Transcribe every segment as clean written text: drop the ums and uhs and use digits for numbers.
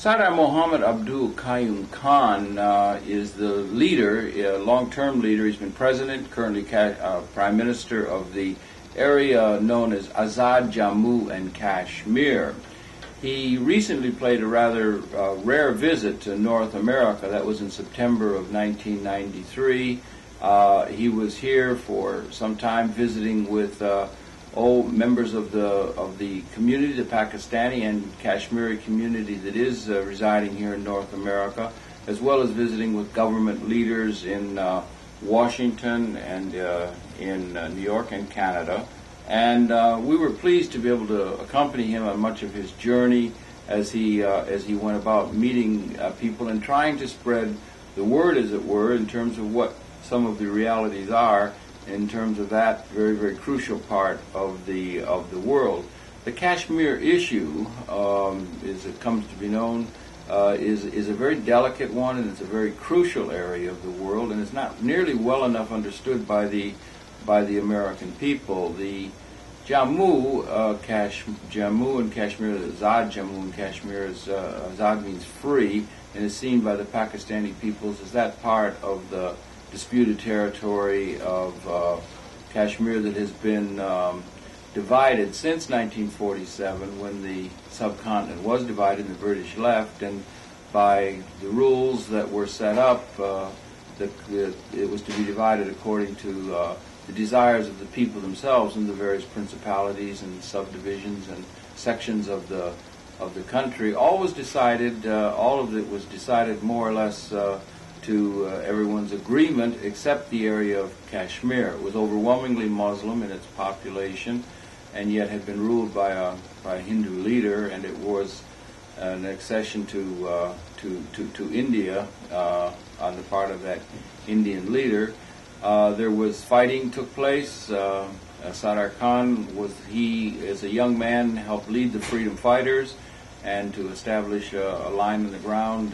Sardar Mohammad Qayyum Khan is the leader, a long-term leader. He's been president, currently prime minister of the area known as Azad Jammu and Kashmir. He recently paid a rather rare visit to North America. That was in September of 1993. He was here for some time visiting with members of the community, the Pakistani and Kashmiri community that is residing here in North America, as well as visiting with government leaders in Washington and in New York and Canada. And we were pleased to be able to accompany him on much of his journey as he went about meeting people and trying to spread the word, as it were, in terms of what some of the realities are in terms of that very, very crucial part of the world. The Kashmir issue, as it comes to be known, is a very delicate one, and it's a very crucial area of the world, and it's not nearly well enough understood by the American people. The Jammu and Kashmir, Azad Jammu and Kashmir, Azad means free, and is seen by the Pakistani peoples as that part of the disputed territory of Kashmir that has been divided since 1947, when the subcontinent was divided and the British left, and by the rules that were set up, it was to be divided according to the desires of the people themselves in the various principalities and subdivisions and sections of the country. All of it was decided more or less to everyone's agreement, except the area of Kashmir. It was overwhelmingly Muslim in its population, and yet had been ruled by a Hindu leader, and it was an accession to India on the part of that Indian leader. There was fighting took place. Sardar Khan as a young man, helped lead the freedom fighters and to establish a line on the ground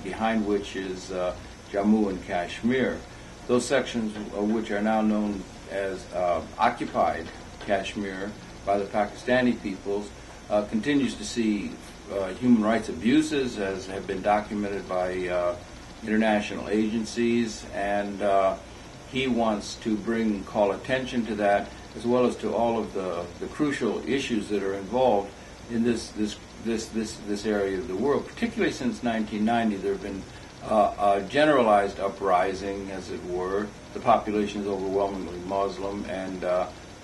behind which is Jammu and Kashmir. Those sections which are now known as occupied Kashmir by the Pakistani peoples continues to see human rights abuses, as have been documented by international agencies, and he wants to call attention to that, as well as to all of the crucial issues that are involved in this area of the world. Particularly since 1990, there have been a generalized uprising, as it were. The population is overwhelmingly Muslim, and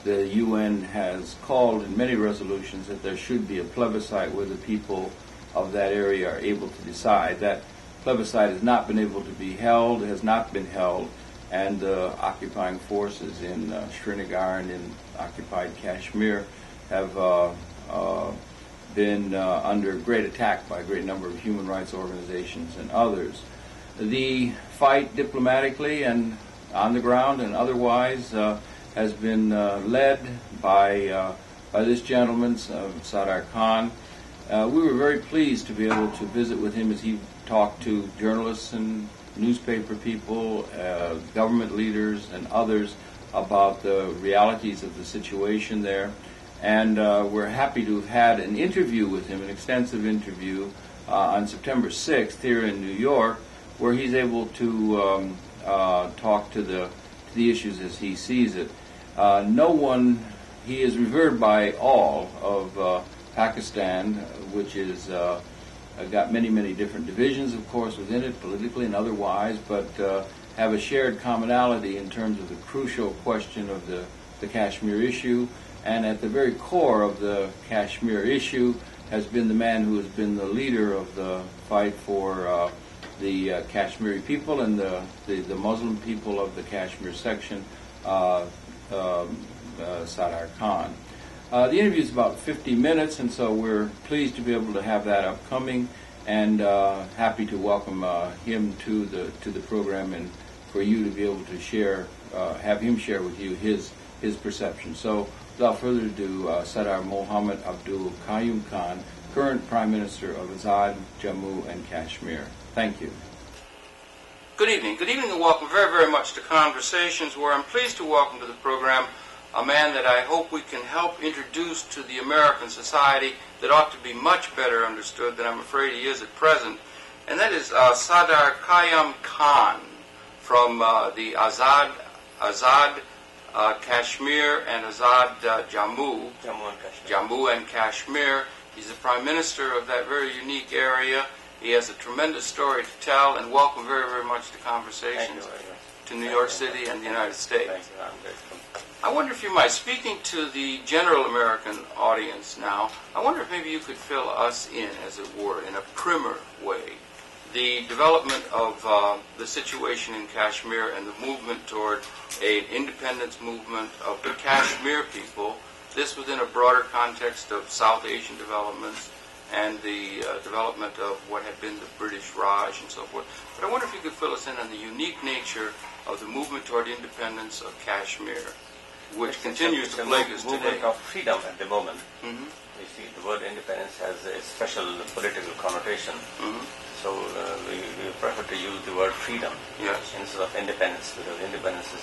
the UN has called in many resolutions that there should be a plebiscite where the people of that area are able to decide. That plebiscite has not been able to be held, has not been held, and the occupying forces in Srinagar and in occupied Kashmir have been under great attack by a great number of human rights organizations and others. The fight diplomatically and on the ground and otherwise has been led by this gentleman, Sardar Khan. We were very pleased to be able to visit with him as he talked to journalists and newspaper people, government leaders and others about the realities of the situation there. And we're happy to have had an interview with him, an extensive interview, on September 6th here in New York, where he's able to talk to the issues as he sees it. He is revered by all of Pakistan, which is got many, many different divisions, of course, within it, politically and otherwise, but have a shared commonality in terms of the crucial question of the Kashmir issue. And at the very core of the Kashmir issue has been the man who has been the leader of the fight for the Kashmiri people and the Muslim people of the Kashmir section, Sardar Khan. The interview is about 50 minutes, and so we're pleased to be able to have that upcoming, and happy to welcome him to the program, and for you to be able to have him share with you his perception. So, without further ado, Sardar Mohammad Qayyum Khan, current Prime Minister of Azad, Jammu and Kashmir. Thank you. Good evening. Good evening and welcome very, very much to Conversations, where I'm pleased to welcome to the program a man that I hope we can help introduce to the American society that ought to be much better understood than I'm afraid he is at present. And that is Sardar Qayyum Khan from the Azad Kashmir and Azad Jammu and Kashmir. He's the Prime Minister of that very unique area. He has a tremendous story to tell, and welcome very, very much to Conversations to New York City and the United States. Thank you. I'm grateful. I wonder if you might, speaking to the general American audience now, I wonder if maybe you could fill us in, as it were, in a primer way, the development of the situation in Kashmir and the movement toward an independence movement of the Kashmir people, this within a broader context of South Asian developments and the development of what had been the British Raj and so forth. But I wonder if you could fill us in on the unique nature of the movement toward independence of Kashmir, which continues to plague us today. Movement of freedom at the moment. Mm-hmm. You see, the word independence has a special political connotation. Mm-hmm. So we prefer to use the word freedom instead of independence, because independence is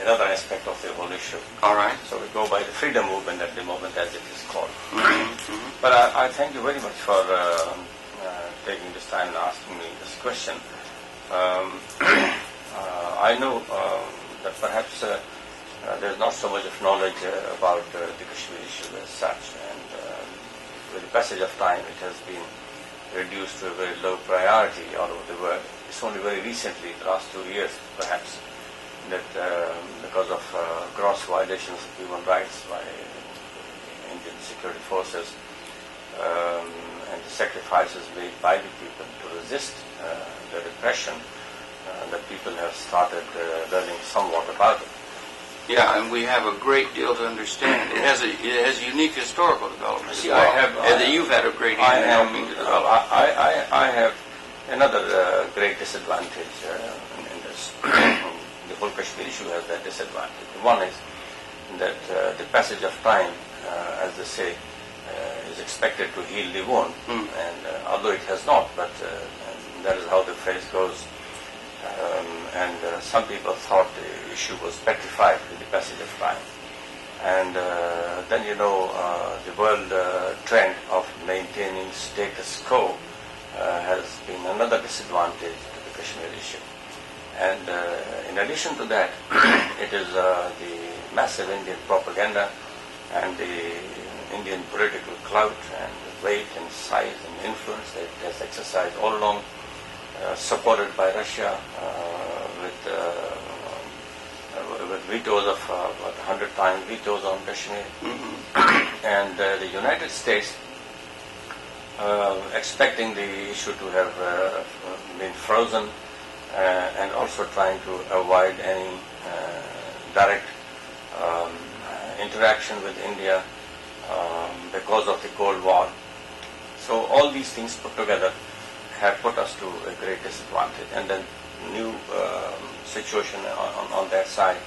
another aspect of the whole issue. All right. So we go by the freedom movement at the moment, as it is called. Mm-hmm. Mm-hmm. But I thank you very much for taking this time and asking me this question. I know that perhaps there's not so much of knowledge about the Kashmir issue as such, and with the passage of time it has been reduced to a very low priority all over the world. It's only very recently, the last 2 years perhaps, that because of gross violations of human rights by Indian security forces and the sacrifices made by the people to resist the repression, that people have started learning somewhat about it. Yeah, and we have a great deal to understand. It has unique historical development. See, well. And that you've had a great hand in helping to develop. I have another great disadvantage in this. The whole Kashmir issue has that disadvantage. One is that the passage of time, as they say, is expected to heal the wound, and although it has not, but that is how the phrase goes. Some people thought the issue was petrified with the passage of time. And then, the world trend of maintaining status quo has been another disadvantage to the Kashmir issue. And in addition to that, it is the massive Indian propaganda and the Indian political clout and weight and size and influence that it has exercised all along, supported by Russia with vetoes of 100 times vetoes on Kashmir, and the United States expecting the issue to have been frozen and also trying to avoid any direct interaction with India because of the Cold War. So all these things put together have put us to a great disadvantage, and then new situation on that side,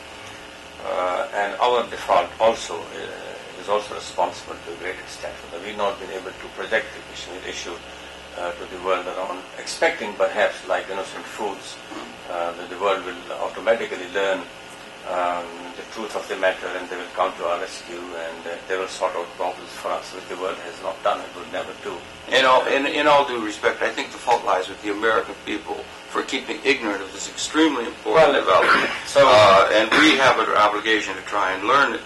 and our default also is also responsible to a great extent for that. We've not been able to project the Kashmir issue to the world around, expecting perhaps like innocent fools that the world will automatically learn the truth of the matter and they will come to our rescue and they will sort out problems for us, which the world has not done and will never do. In all due respect, I think the fault lies with the American people for keeping ignorant of this extremely important development. And we have an obligation to try and learn it.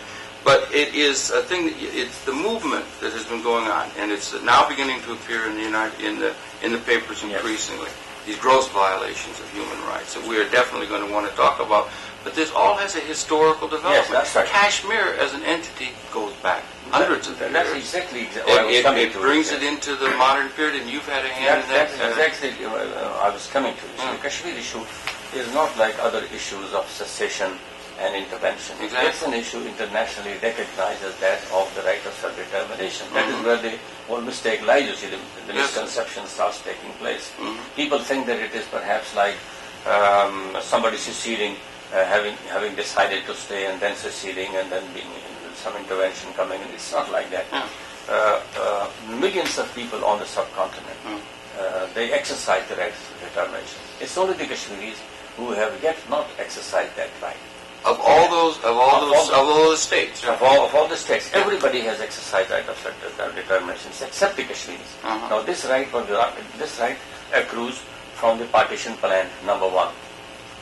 But it is a thing that it's the movement that has been going on, and it's now beginning to appear in the papers increasingly. These gross violations of human rights that we are definitely going to want to talk about. But this all has a historical development. Yes, that's right. Kashmir as an entity goes back hundreds of years. That's exactly what I was coming to. It brings it into the modern period, and you've had a hand in that. That's exactly what I was coming to. So the Kashmir issue is not like other issues of secession and intervention. Exactly. It's an issue internationally recognized as that of the right of self-determination. That is where the whole mistake lies. You see, the misconception starts taking place. People think that it is perhaps like somebody seceding, having decided to stay and then seceding and then being some intervention coming in. It's not like that. Millions of people on the subcontinent, they exercise the right of determination. It's only the Kashmiris who have yet not exercised that right. Of all those states. Of all the states, everybody has exercised right of self-determination except the Kashmiris. Now this right accrues from the partition plan number 1,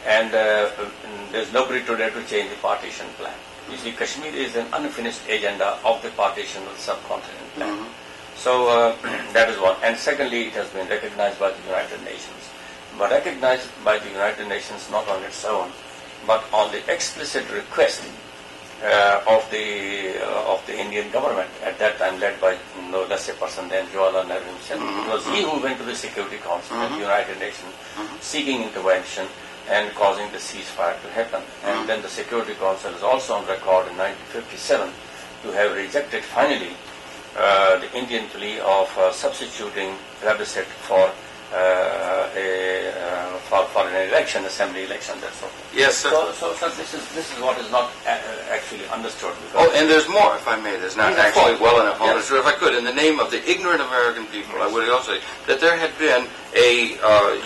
and there's nobody today to change the partition plan. You see, Kashmir is an unfinished agenda of the partition of the subcontinent plan. So that is one. And secondly, it has been recognized by the United Nations, but recognized by the United Nations not on its own, but on the explicit request of the Indian government at that time, led by no less a person than Jawaharlal Nehru himself. It was he who went to the Security Council of the United Nations seeking intervention and causing the ceasefire to happen. And then the Security Council is also on record in 1957 to have rejected finally the Indian plea of substituting plebiscite for an election, assembly election, that's all. Yes, sir. So this is what is not actually understood. Oh, and there's more, if I may. There's not actually well enough understood. If I could, in the name of the ignorant American people, I would also say that there had been a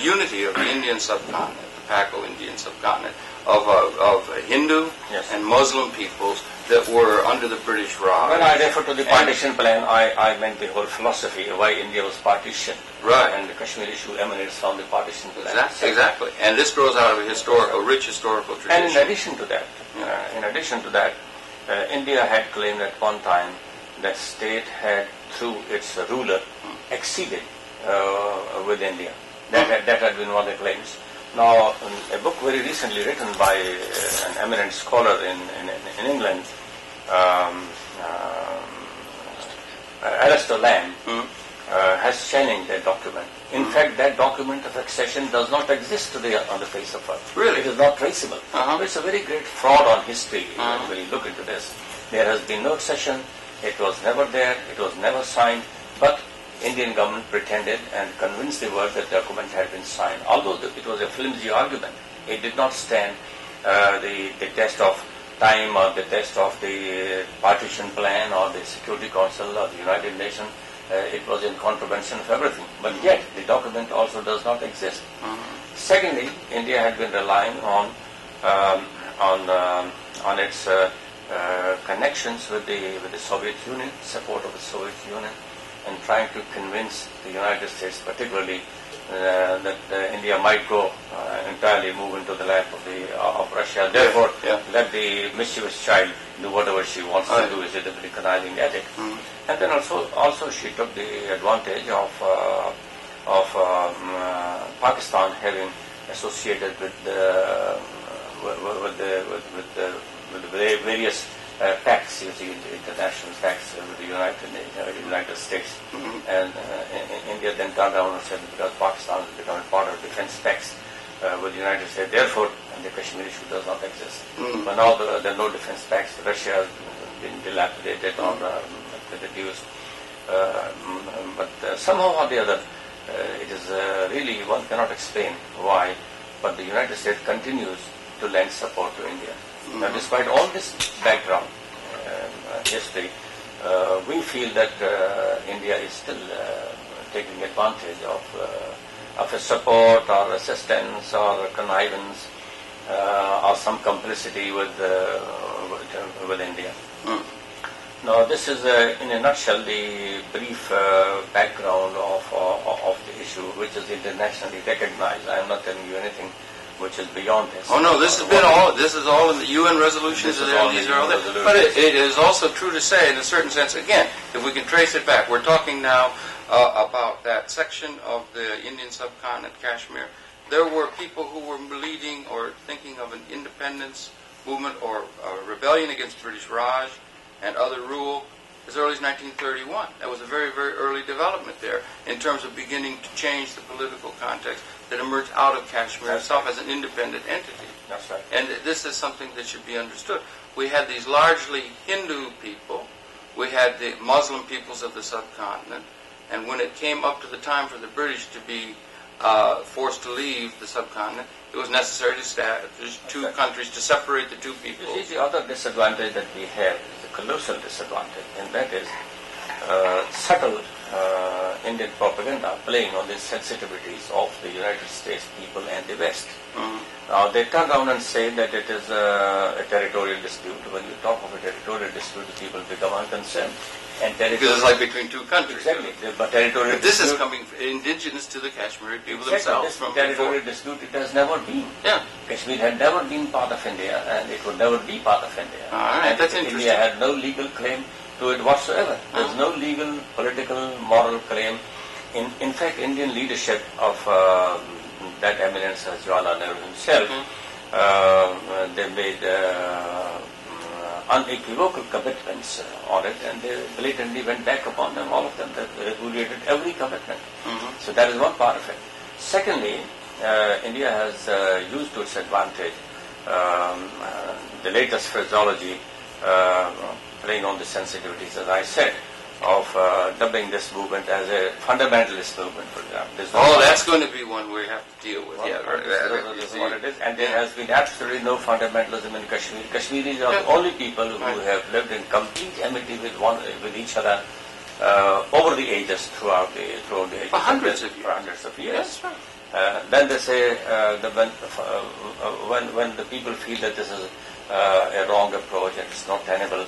unity of the Indian subcontinent, the Paco-Indian subcontinent, of Hindu and Muslim peoples that were under the British Raj. When I refer to the partition plan, I meant the whole philosophy of why India was partitioned. Right. And the Kashmir issue emanates from the partition plan. Exactly. And this grows out of a rich historical tradition. And in addition to that, India had claimed at one time that state had, through its ruler, exceeded with India. That had been one of the claims. Now, a book very recently written by an eminent scholar in England, Alistair Lamb, has challenged that document. In fact, that document of accession does not exist today on the face of earth. Really? It is not traceable. It's a very great fraud on history when you look into this. There has been no accession. It was never there. It was never signed. But Indian government pretended and convinced the world that the document had been signed. Although it was a flimsy argument, it did not stand the test of time or the test of the partition plan or the Security Council or the United Nations. It was in contravention of everything. But yet, the document also does not exist. Secondly, India had been relying on its connections with the Soviet Union, support of the Soviet Union, and trying to convince the United States, particularly, that India might go entirely move into the lap of Russia. Therefore, let the mischievous child do whatever she wants to do, is a conniving at it. And then also she took the advantage of Pakistan having associated with the various pacts, international pacts with the United States. And India then turned around and said, because Pakistan has become a part of defense pacts with the United States, therefore the Kashmir issue does not exist. But now there are no defense pacts. Russia has been dilapidated or reduced. But somehow or the other, it is really, one cannot explain why, but the United States continues to lend support to India. Now, despite all this background history, we feel that India is still taking advantage of a support or assistance or connivance or some complicity with India. Now, this is, in a nutshell, the brief background of the issue, which is internationally recognized. I am not telling you anything which is beyond this. Oh no, this is all in the UN resolutions. These are all there. But it is also true to say, in a certain sense, again, if we can trace it back, we're talking now about that section of the Indian subcontinent, Kashmir. There were people who were leading or thinking of an independence movement or a rebellion against British Raj and other rule as early as 1931. That was a very, very early development there in terms of beginning to change the political context that emerged out of Kashmir itself as an independent entity. That's right. And this is something that should be understood. We had these largely Hindu people. We had the Muslim peoples of the subcontinent. And when it came up to the time for the British to be forced to leave the subcontinent, it was necessary to establish two countries to separate the two people. You see, the other disadvantage that we have is a colossal disadvantage, and that is subtle Indian propaganda playing on the sensitivities of the United States people and the West. Now they turn around and say that it is a territorial dispute. When you talk of a territorial dispute, people become unconcerned. And because it's like between two countries. Exactly. But territorial this dispute, is coming indigenous to the Kashmiri people exactly, themselves. This territorial dispute, it has never been. Yeah. Kashmir had never been part of India, and it would never be part of India. All right, and that's interesting. India had no legal claim to it whatsoever. There's no legal, political, moral claim. In fact, Indian leadership of that eminence as Jawaharlal Nehru himself, they made unequivocal commitments on it, and they blatantly went back upon them, all of them. They repudiated every commitment. So that is one part of it. Secondly, India has used to its advantage the latest phraseology, playing on the sensitivities, as I said, of dubbing this movement as a fundamentalist movement, for example. That's going to be one we have to deal with. This is what it is. And there has been absolutely no fundamentalism in Kashmir. Kashmiris are the only people who have lived in complete amity with each other over the ages, throughout the ages. For hundreds of years. For hundreds of years. Yes, right. Then they say when the people feel that this is a wrong approach and it's not tenable,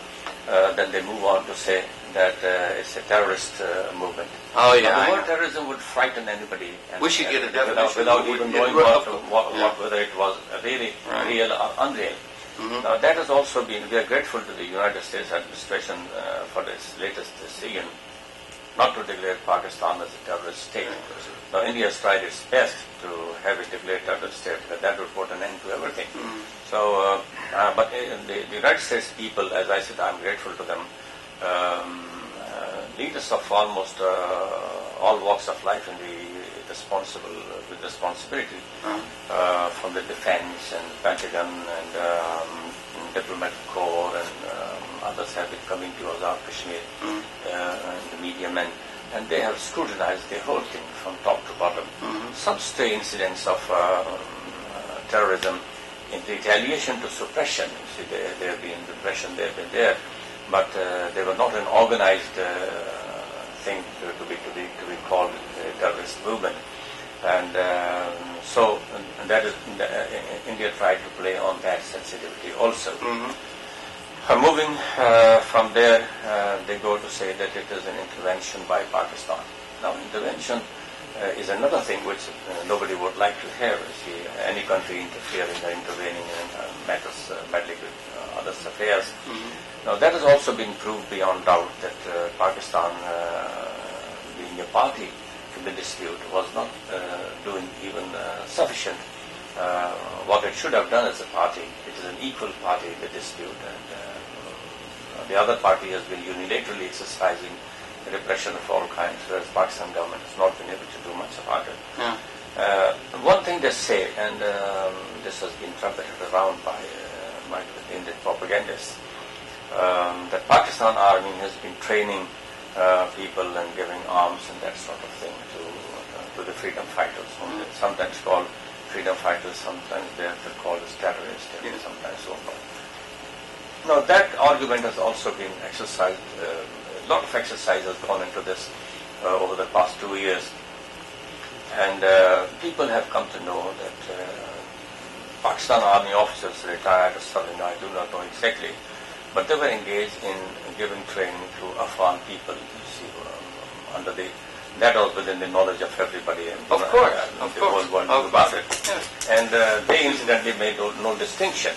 then they move on to say that it's a terrorist movement. Oh, yeah. The word terrorism would frighten anybody. We should get a definition. Without even knowing whether it was really real or unreal. Now that has also been, we are grateful to the United States administration for its latest decision not to declare Pakistan as a terrorist state. Now India has tried its best to have it declared terrorist state, but that would put an end to everything. So, but the United States people, as I said, I'm grateful to them. Leaders of almost all walks of life and with responsibility, from the defense and Pentagon and diplomatic corps and others have been coming to Azad Kashmir, and the media men, and they have scrutinized the whole thing from top to bottom. Some stray incidents of terrorism in retaliation to suppression. You see, there have been repression, they have been there, but they were not an organized thing to be called a terrorist movement. And so that is India tried to play on that sensitivity also. Moving from there, they go to say that it is an intervention by Pakistan. Now, intervention is another thing which nobody would like to hear. See, any country interfering or intervening in matters meddling with others' affairs. Now, that has also been proved beyond doubt that Pakistan, being a party to the dispute, was not doing even sufficient. What it should have done as a party, it is an equal party in the dispute, and the other party has been unilaterally exercising repression of all kinds, whereas Pakistan government has not been able to do much about it. One thing they say, and this has been trumpeted around by Indian propagandists, that Pakistan army has been training people and giving arms and that sort of thing to the freedom fighters, whom they sometimes call freedom fighters, sometimes they're called as terrorists, and sometimes so forth. Now that argument has also been exercised, a lot of exercise has gone into this over the past 2 years, and people have come to know that Pakistan army officers, retired or serving, I do not know exactly, but they were engaged in giving training to Afghan people, you see, under that was within the knowledge of everybody, and of course, the whole world knew about it. And they incidentally made no distinction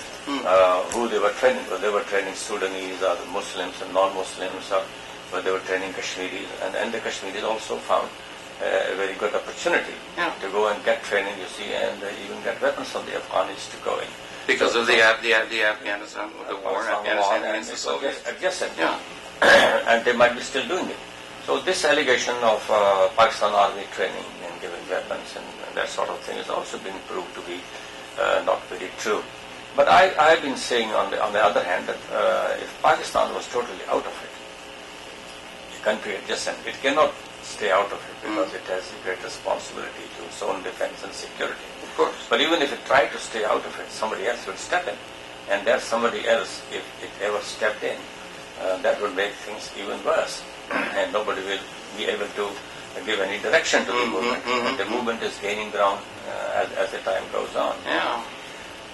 who they were training. Whether they were training Sudanese or Muslims and non-Muslims, or whether they were training Kashmiris, and the Kashmiris also found a very good opportunity to go and get training, you see, and even get weapons from the Afghanis to go in. Because of the Afghanistan, the war in Afghanistan against the Soviets. Adjacent, and they might be still doing it. So this allegation of Pakistan army training and giving weapons and that sort of thing has also been proved to be not very true. But I've been saying on the other hand that if Pakistan was totally out of it, a country adjacent, it cannot stay out of it because it has a great responsibility to its own defense and security. Of course. But even if it tried to stay out of it, somebody else would step in. And that somebody else, if it ever stepped in, that would make things even worse. And nobody will be able to give any direction to the movement. And the movement is gaining ground as the time goes on.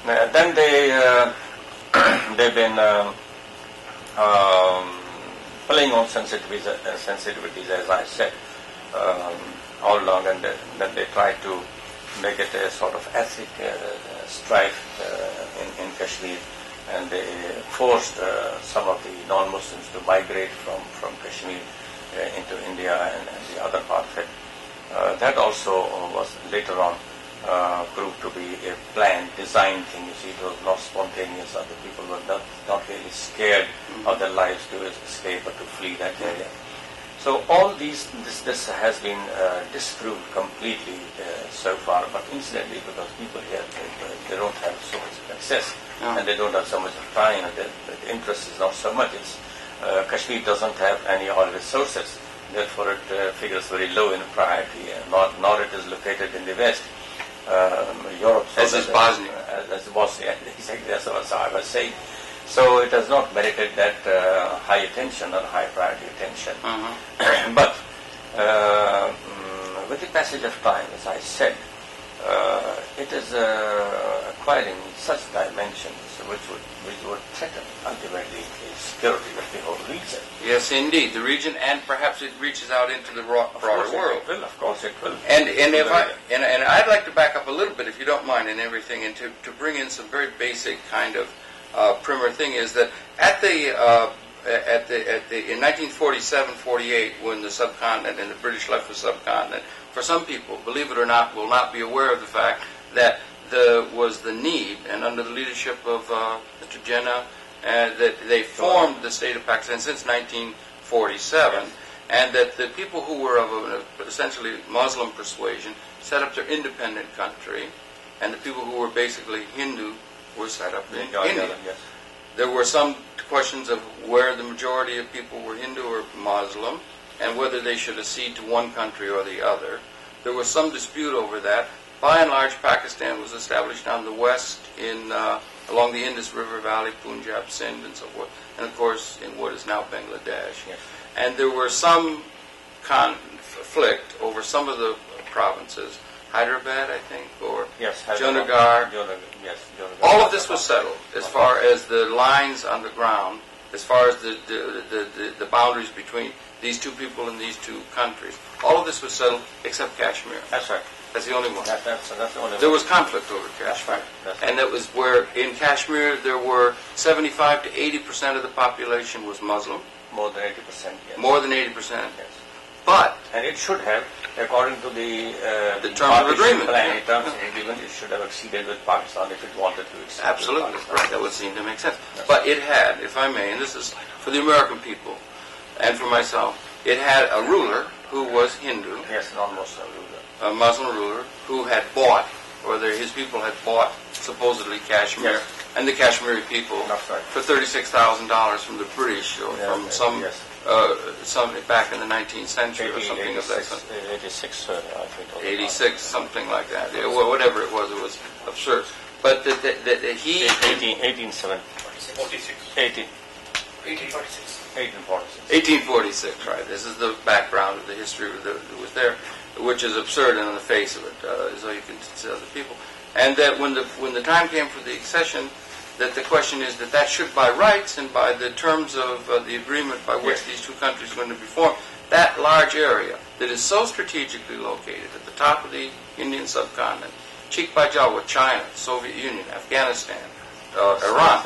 Then they've been playing on sensitivities, as I said, all along, and then they tried to make it a sort of ethnic strife in Kashmir, and they forced some of the non-Muslims to migrate from Kashmir into India and the other part of it. That also was later on proved to be a planned, designed thing. You see, it was not spontaneous. Other people were not really scared of their lives to escape or to flee that area. So all this has been disproved completely so far. But incidentally, because people here they don't have so much access and they don't have so much time, and the interest is not so much. Kashmir doesn't have any oil resources. Therefore, it figures very low in priority, nor it is located in the West. Europe, as is Bosnia. As Bosnia, exactly, that's what I was saying. So it has not merited that high attention or high priority attention. But with the passage of time, as I said, it is acquiring such dimensions which would threaten ultimately the security of the whole region. Yes, indeed, the region, and perhaps it reaches out into the broader world. Of course it will. And I'd like to back up a little bit, if you don't mind, in everything, and to bring in some very basic kind of primer thing is that in 1947-48, when the subcontinent and the British left the subcontinent, for some people, believe it or not, will not be aware of the fact that there was the need, and under the leadership of Mr. Jinnah, that they formed the state of Pakistan since 1947, and that the people who were of an essentially Muslim persuasion set up their independent country, and the people who were basically Hindu were set up in India. Yes. There were some questions of where the majority of people were Hindu or Muslim, and whether they should accede to one country or the other. There was some dispute over that. By and large, Pakistan was established on the west along the Indus River Valley, Punjab, Sindh, and so forth, and of course in what is now Bangladesh. Yes. And there were some conflict over some of the provinces, Hyderabad, I think, or Junagadh. All of this was settled as far as the lines on the ground, as far as the boundaries between these two people and these two countries. All of this was settled except Kashmir. That's right. That's the only one. That's the only one. There was conflict over Kashmir. That's right. And that was where, in Kashmir, there were 75 to 80% of the population was Muslim. More than 80%, yes. More than 80%. Yes. But... And it should have, according to the terms of agreement. Plan, terms of agreement, it should have acceded with Pakistan if it wanted to accede. Absolutely. With Pakistan. Right. That would seem to make sense. Yes. But it had, if I may, and this is for the American people and for myself, it had a ruler who was Hindu. Yes, non-Muslim ruler. A Muslim ruler who had bought, or his people had bought, supposedly Kashmir, and the Kashmiri people for $36,000 from the British, or from some back in the 19th century, or something of that sort. 86, I think. 86, something like that. Yeah, well, whatever it was absurd. But he... 1846, right. This is the background of the history that was there, which is absurd in the face of it, so you can tell the people. And that when the time came for the accession, that the question is that should, by rights and by the terms of the agreement by which these two countries are going to be formed, that large area that is so strategically located at the top of the Indian subcontinent, cheek by jowl with China, Soviet Union, Afghanistan, Iran,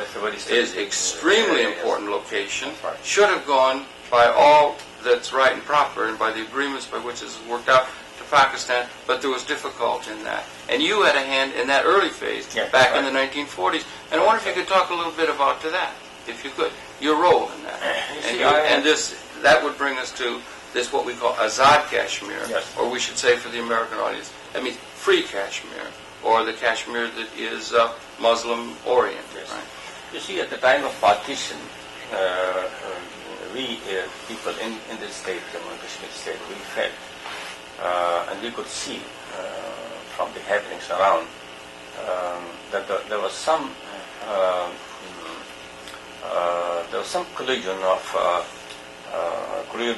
is extremely important location, should have gone by all that's right and proper and by the agreements by which this is worked out to Pakistan, but there was difficulty in that. And you had a hand in that early phase back in the 1940s. And I wonder if you could talk a little bit about that, if you could, your role in that. That would bring us to this what we call Azad Kashmir, or we should say for the American audience, that means free Kashmir, or the Kashmir that is Muslim oriented. Right? You see, at the time of partition, we people in this state, Jammu and Kashmir state, we felt, and we could see from the happenings around that there was some collision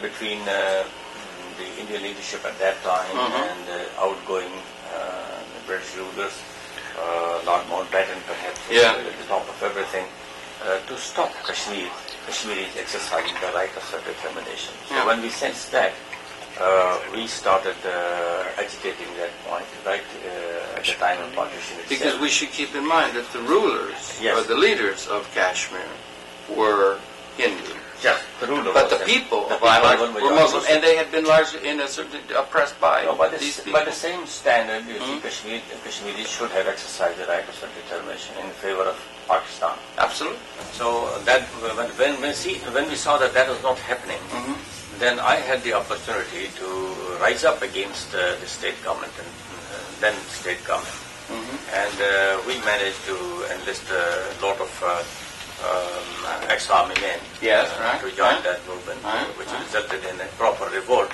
between the Indian leadership at that time and outgoing British rulers, Lord Mountbatten perhaps Yeah. at the top of everything, to stop Kashmiris exercising the right of self-determination. So Yeah. when we sensed that, we started agitating that point right at the time of partition itself. Because we should keep in mind that the rulers, Yes. or the leaders of Kashmir, were Hindu. Yes, the ruler But was the in- people the of Ireland people were Muslim, and they had been largely oppressed by No, by these people. the same standard, you see, Kashmiris should have exercised the right of self-determination in favor of Pakistan. Absolutely. So that when we saw that that was not happening, then I had the opportunity to rise up against the state government and then state government, and we managed to enlist a lot of ex-army men Yes, right, to join right. that movement, Right, which right. resulted in a proper revolt,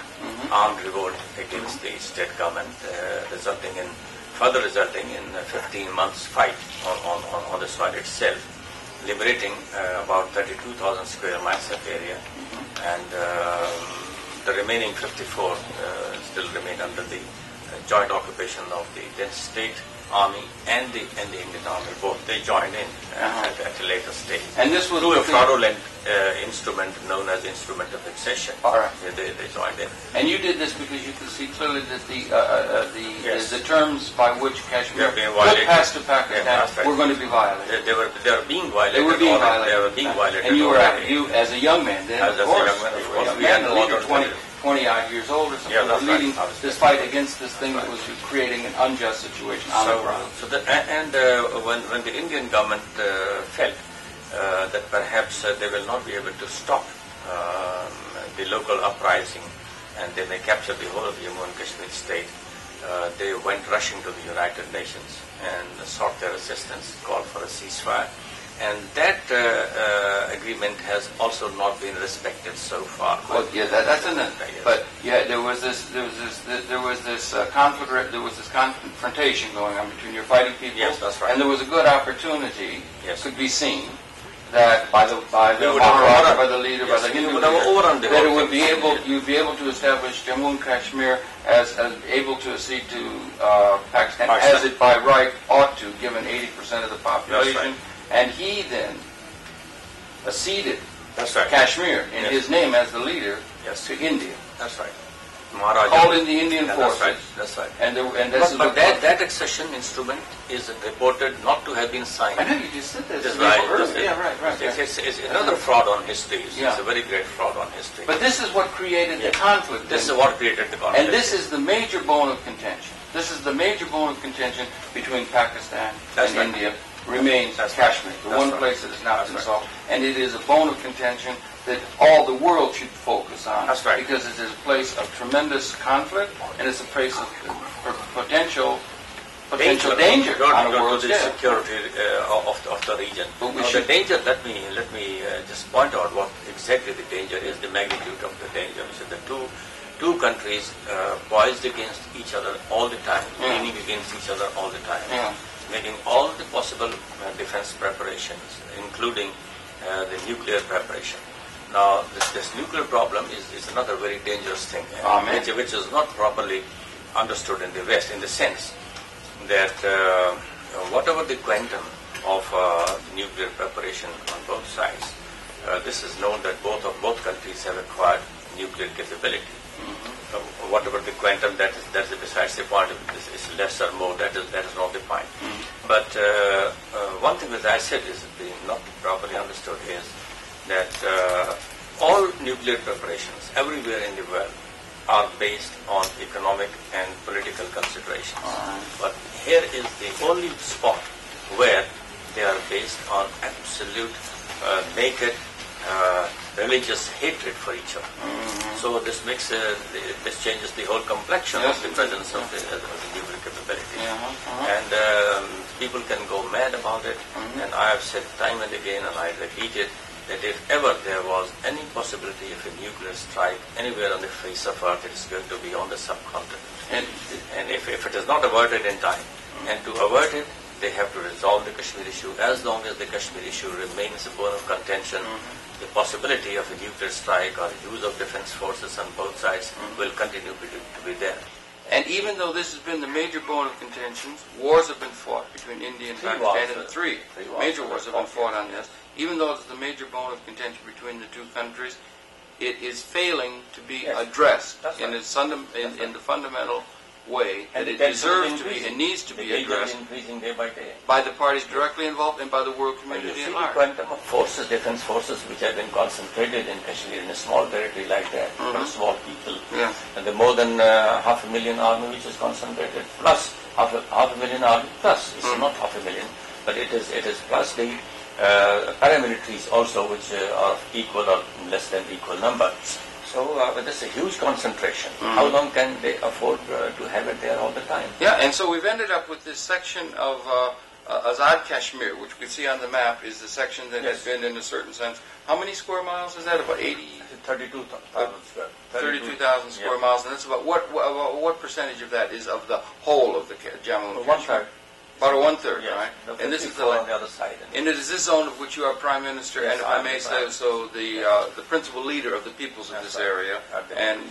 armed revolt against the state government, further resulting in a 15 months fight on the soil itself, liberating about 32,000 square miles of area, and the remaining 54 still remain under the joint occupation of the then state army and the Indian army. Both they joined in at a later stage. And this was through a within- fraudulent instrument known as instrument of accession. All right. They joined in. And you did this because you could see clearly that Yes. the terms by which Kashmir They're being could violated. pass to Pakistan Yeah, that's right. were going to be violated. They were being violated. They were being already. violated. They were being violated. And you were already. you as a young man then, As of a course. young man, of You were course. a young We had man, a lot you're of 20 odd years old or something. Yeah, that's you were leading right. this fight against this thing that was creating an unjust situation on the ground. When the Indian government felt that perhaps they will not be able to stop the local uprising and they may capture the whole of Jammu and Kashmir state, they went rushing to the United Nations and sought their assistance, called for a ceasefire. And that agreement has also not been respected so far. Well, yeah, that's another thing. Yes. But yeah, there was this confrontation going on between your fighting people. Yes, that's right. And there was a good opportunity, Yes. could be seen, that by the We would have Maharaja, overrun- by the leader, by Yes, the we Hindu would have leader, overrun the that it whole would be thing. you'd be able to establish Jammu and Kashmir as able to accede to Pakistan as it by right ought to, given 80% of the population. And he then acceded That's right. Kashmir in Yes. his name as the leader Yes. to India, That's right. Maharaja. called in the Indian Yeah, forces. That's right. That's right. And this is But what- that accession instrument is reported not to have been signed. I know you just said this. That's right. Earlier. Yeah, right. It's another fraud on history. Yeah. It's a very great fraud on history. But this is what created the Yes. conflict. This is in- what created the conflict. And this is the major bone of contention. This is the major bone of contention between Pakistan That's and right. India remains That's right. Kashmir, the That's one right. place that has not That's been right. solved. And it is a bone of contention that all the world should focus on. That's right. Because it is a place of tremendous conflict and it's a place of potential danger on a world to the scale. security of the region. But we Now, should- the danger. Let me just point out what exactly the danger is. The magnitude of the danger. So the two countries poised against each other all the time, leaning against each other all the time, Yeah. making all the possible defense preparations, including the nuclear preparation. Now, this nuclear problem is another very dangerous thing, Amen. which is not properly understood in the West, in the sense that whatever the quantum of nuclear preparation on both sides, this is known that both countries have acquired nuclear capability. Whatever the quantum, that's besides the point. It's less or more. That is not the point. But one thing that I said is being not properly understood is that all nuclear preparations everywhere in the world are based on economic and political considerations. But here is the only spot where they are based on absolute naked religious hatred for each other. So this makes this changes the whole complexion of the presence of the nuclear capability. And people can go mad about it. And I have said time and again, and I repeat it, that if ever there was any possibility of a nuclear strike anywhere on the face of Earth, it is going to be on the subcontinent. And if it is not averted in time, and to avert it, they have to resolve the Kashmir issue. As long as the Kashmir issue remains a bone of contention, the possibility of a nuclear strike or use of defense forces on both sides will continue to be there. And even though this has been the major bone of contention, wars have been fought between India and Pakistan, and three major wars have been fought on this. Even though it's the major bone of contention between the two countries, it is failing to be addressed in the fundamental way that it deserves to be and needs to be addressed increasing day by day by the parties directly involved and by the world community at large. Quantum of forces, defense forces, which have been concentrated in Kashmir in a small territory like that, small people, and the more than 500,000 army which is concentrated, plus half a million army, plus it's not 500,000, but it is plus the paramilitaries also, which are of equal or less than equal number. So there's a huge concentration. How long can they afford to have it there all the time? Yeah, and so we've ended up with this section of Azad Kashmir, which we see on the map, is the section that has been, in a certain sense, how many square miles is that? About 32,000 square. 32,000 square miles, and that's about what percentage of that is of the whole of the Jammu and Kashmir? 1/3. About a 1/3, right? And this is on the other side. And it is this zone of which you are Prime Minister, and if I may say so, the principal leader of the peoples of this area, and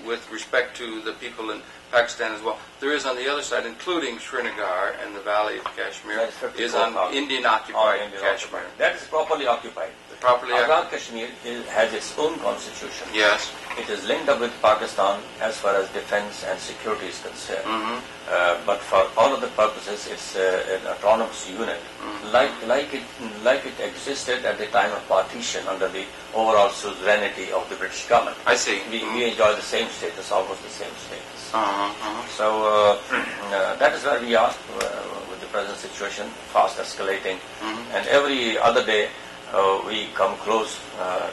with respect to the people in Pakistan as well. There is on the other side, including Srinagar and the Valley of Kashmir, is on Indian-occupied Kashmir. That is properly occupied. Azad Kashmir has its own constitution. Yes. It is linked up with Pakistan as far as defense and security is concerned. But for all of the purposes, it's an autonomous unit, like it existed at the time of partition under the overall suzerainty of the British government. I see. We enjoy the same status, almost the same status. So that is where we are with the present situation, fast escalating, and every other day we come close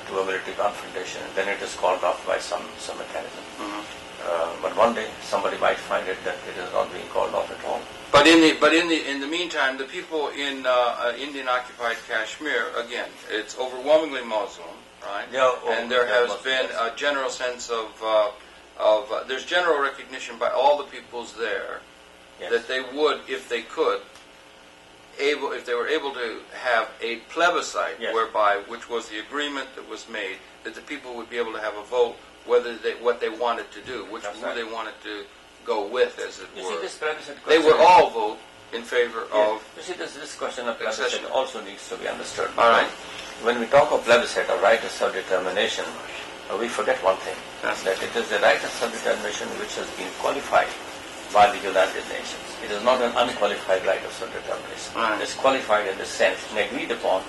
to a military confrontation, and then it is called off by some mechanism. But one day somebody might find it that it is not being called off at all. But in the meantime, the people in Indian-occupied Kashmir, again, it's overwhelmingly Muslim, right? Yeah, and there has been a general sense of there's general recognition by all the peoples there that they would, if they could, if they were able to have a plebiscite whereby, which was the agreement that was made, that the people would be able to have a vote whether what they wanted to do, who they wanted to go with, as it were. They would all vote in favor of. You see, this question of plebiscite also needs to be understood. All right. When we talk of plebiscite or right of self-determination, we forget one thing, that it is the right of self-determination which has been qualified by the United Nations. It is not an unqualified right of self-determination. It is qualified in the sense and agreed upon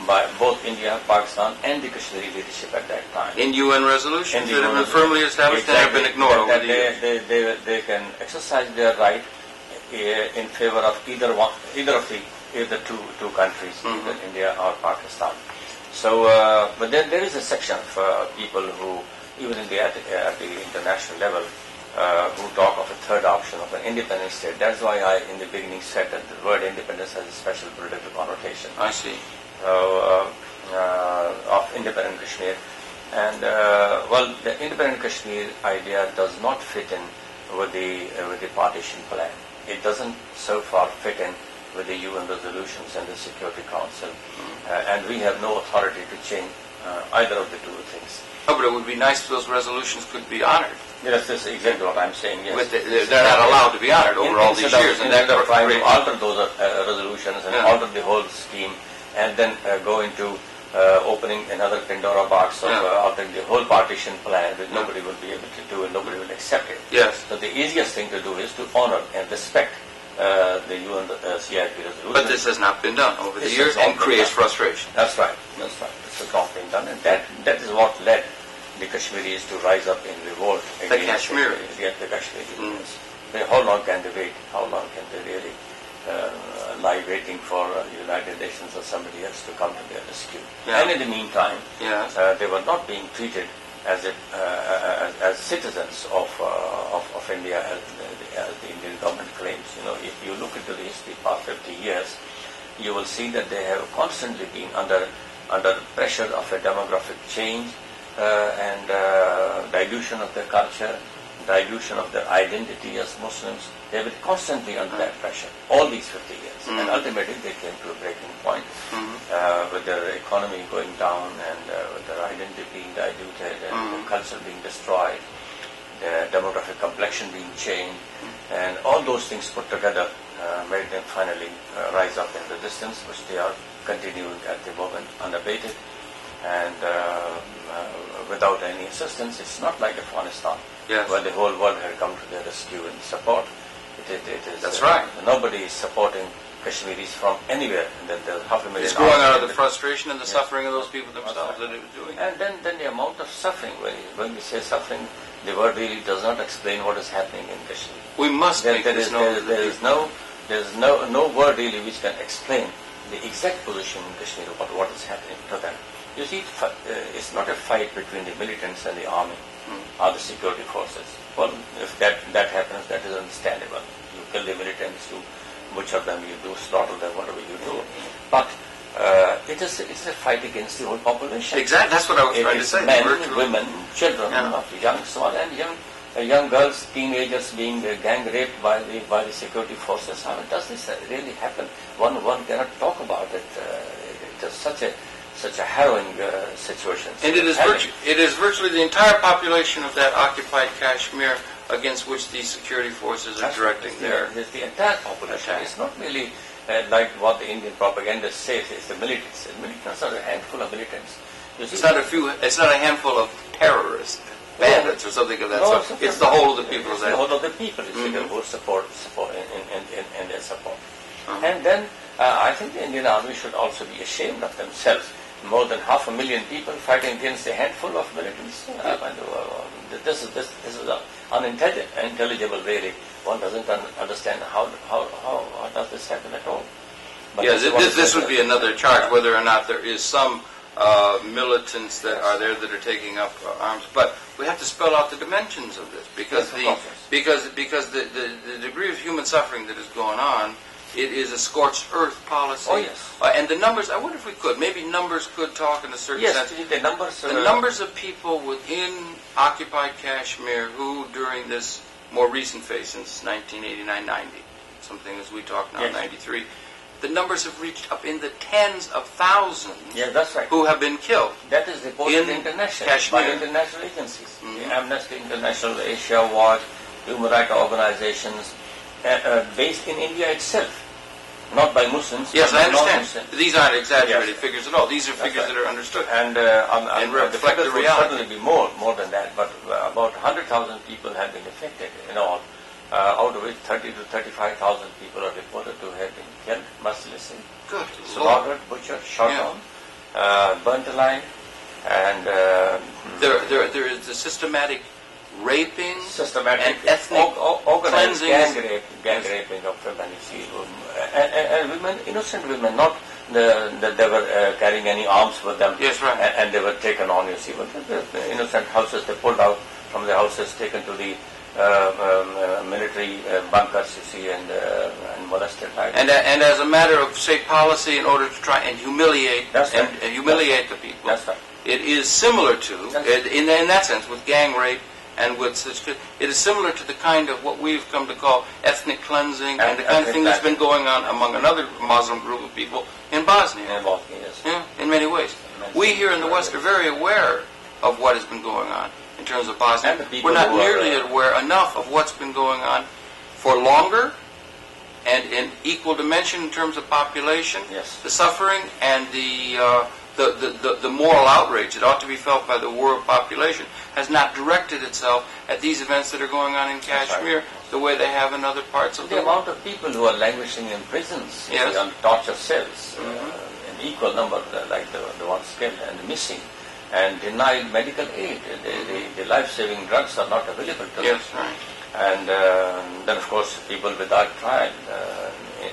by both India, Pakistan, and the Kashmiri leadership at that time. In UN resolutions that have been firmly established and have been ignored over the years. They can exercise their right in favor of either two countries, either India or Pakistan. So, but then there is a section for people who, even at the international level, who talk of a third option of an independent state. That's why I, in the beginning, said that the word independence has a special political connotation. I see. Of independent Kashmir. And, well, the independent Kashmir idea does not fit in with the partition plan. It doesn't so far fit in with the UN resolutions and the Security Council. And we have no authority to change either of the two things. Oh, but it would be nice if those resolutions could be honored. Yes, that's exactly what I'm saying. Yes. But they're not allowed to be honored over all these years. And they're trying to alter those resolutions and alter the whole scheme, and then go into opening another Pandora box of altering the whole partition plan, which nobody will be able to do and nobody will accept it. Yes. So the easiest thing to do is to honor and respect the UN CIP resolution. But this has not been done over the years and creates frustration. That's right. That's right. This has not been done, and that is what led the Kashmiris to rise up in revolt against the Kashmiris. How long can they wait? How long can they really lie waiting for the United Nations or somebody else to come to their rescue? And in the meantime, they were not being treated as citizens of India as the Indian government claims. You know, if you look into the history of past 50 years, you will see that they have constantly been under pressure of a demographic change and dilution of their culture, dilution of their identity as Muslims. They were constantly under that pressure all these 50 years. And ultimately they came to a breaking point with their economy going down and with their identity being diluted and their culture being destroyed. the demographic complexion being changed, and all those things put together made them finally rise up in resistance, which they are continuing at the moment unabated, and without any assistance. It's not like Afghanistan, where the whole world had come to their rescue and support. It is. That's right. Nobody is supporting Kashmiris from anywhere. There's 500,000. It's growing out of the frustration and the suffering of those people themselves that it was doing. And then the amount of suffering, when we say suffering, the word really does not explain what is happening in Kashmir. We must make this known. There is no word really which can explain the exact position in Kashmir about what is happening to them. You see, it's not a fight between the militants and the army or the security forces. Well, if that happens, that is understandable. You kill the militants, you butcher them, you do slaughter them, whatever you do. But it's a fight against the whole population. Exactly, that's what I was trying to say. Men, women, children, young, small and young girls, teenagers being gang raped by the security forces. How does this really happen? One cannot talk about it. It is such a harrowing situation. And it is virtually the entire population of that occupied Kashmir against which these security forces are directing their It's the entire population. Attack. It's not really like what the Indian propaganda says. It's the militants. The militants are a handful of militants. It's not a handful of terrorists, bandits, or something of that sort. It's the whole of the people. It's the whole of the people. It's the whole support in their support. And then I think the Indian army should also be ashamed of themselves. More than 500,000 people fighting against a handful of militants. This is unintelligible, really. One doesn't understand how does this happen at all. But this would be another charge, whether or not there is some militants that are there that are taking up arms. But we have to spell out the dimensions of this, because the degree of human suffering that is going on. It is a scorched earth policy. Oh, yes. And the numbers, I wonder if we could, maybe numbers could talk in a certain sense. Yes, the numbers of people within occupied Kashmir who, during this more recent phase, since 1989-90, something as we talk now, 93, the numbers have reached up in the tens of thousands. Yeah, that's right. Who have been killed. That is reported by international agencies. Amnesty International, Asia Watch, human rights organizations, based in India itself, not by Muslims. Yes, I understand. These aren't exaggerated figures at all. These are figures that are understood and reflect the reality. Certainly be more than that, but about 100,000 people have been affected in all, out of which 30 to 35,000 people are reported to have been killed mercilessly, slaughtered, butchered, shot down, burnt alive, and there is the systematic raping, systematic and ethnic organized cleansing, gang raping of women. You see, and women, innocent women, not they were carrying any arms with them. Yes, right. And they were taken on. You see, but the innocent houses, they pulled out from the houses, taken to the military bunkers. You see, and molested. And as a matter of, say, policy, in order to try and humiliate humiliate the people. That's right. It is similar to, in that sense, with gang rape. And with such, it is similar to the kind of what we've come to call ethnic cleansing and the kind of thing that's been going on among another Muslim group of people in Bosnia. Yes. Yeah, in many ways. We here in the West are very aware of what has been going on in terms of Bosnia. We're not nearly aware enough of what's been going on for longer and in equal dimension in terms of population, the suffering, and the moral outrage that ought to be felt by the world population has not directed itself at these events that are going on in Kashmir the way they have in other parts of the world. The amount of people who are languishing in prisons, on torture cells, an equal number like the ones killed and missing, and denied medical aid. The life-saving drugs are not available to them. Yes, right. And then, of course, people without trial